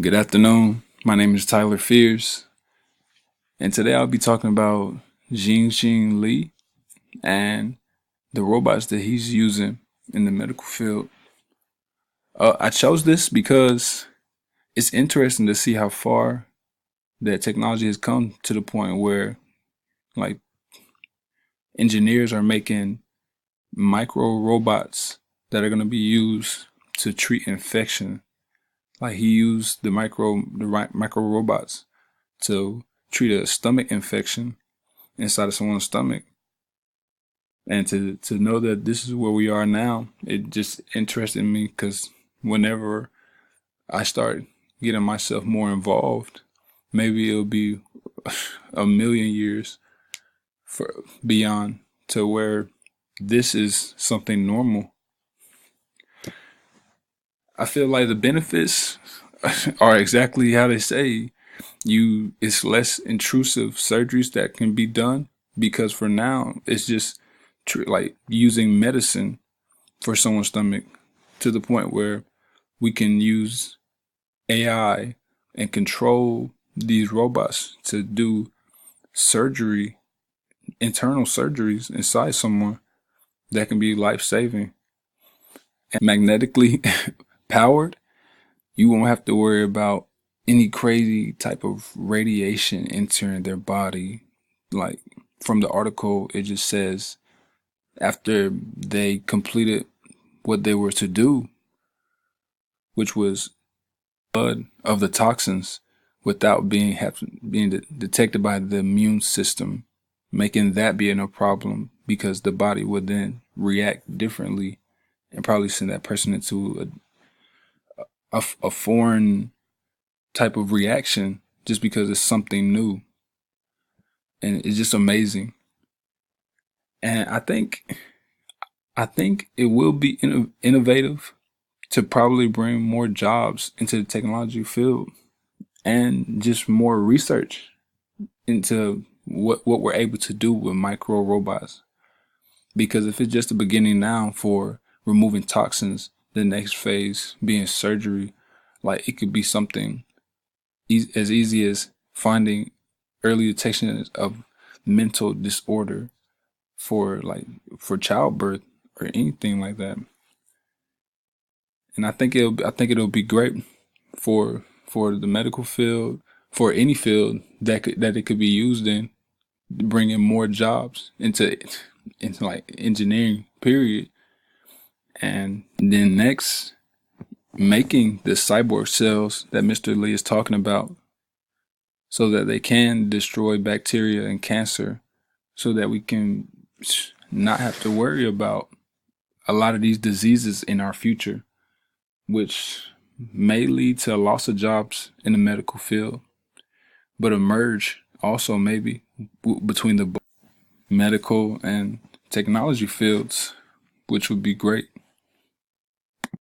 Good afternoon. My name is Tyler Fears, and today I'll be talking about Jing Lee and the robots that he's using in the medical field. I chose this because it's interesting to see how far that technology has come to the point where, like, engineers are making micro robots that are going to be used to treat infection. Like he used micro robots to treat a stomach infection inside of someone's stomach. And to know that this is where we are now, it just interested me because whenever I start getting myself more involved, maybe it'll be a million years for beyond to where this is something normal. I feel like the benefits are exactly how they say. It's less intrusive surgeries that can be done because for now it's just like using medicine for someone's stomach to the point where we can use AI and control these robots to do surgery, internal surgeries inside someone that can be life saving. And magnetically powered, you won't have to worry about any crazy type of radiation entering their body. Like from the article, it just says after they completed what they were to do, which was blood of the toxins without being detected by the immune system, making that being a problem because the body would then react differently and probably send that person into a foreign type of reaction just because it's something new. And it's just amazing. And I think it will be innovative to probably bring more jobs into the technology field and just more research into what we're able to do with micro robots. Because if it's just the beginning now for removing toxins, the next phase being surgery, like it could be something as easy as finding early detection of mental disorder for childbirth or anything like that. And I think it'll be great for the medical field, for any field that it could be used in, bringing more jobs into like engineering period. And then next, making the cyborg cells that Mr. Lee is talking about so that they can destroy bacteria and cancer so that we can not have to worry about a lot of these diseases in our future, which may lead to a loss of jobs in the medical field, but a merge also maybe between the medical and technology fields, which would be great.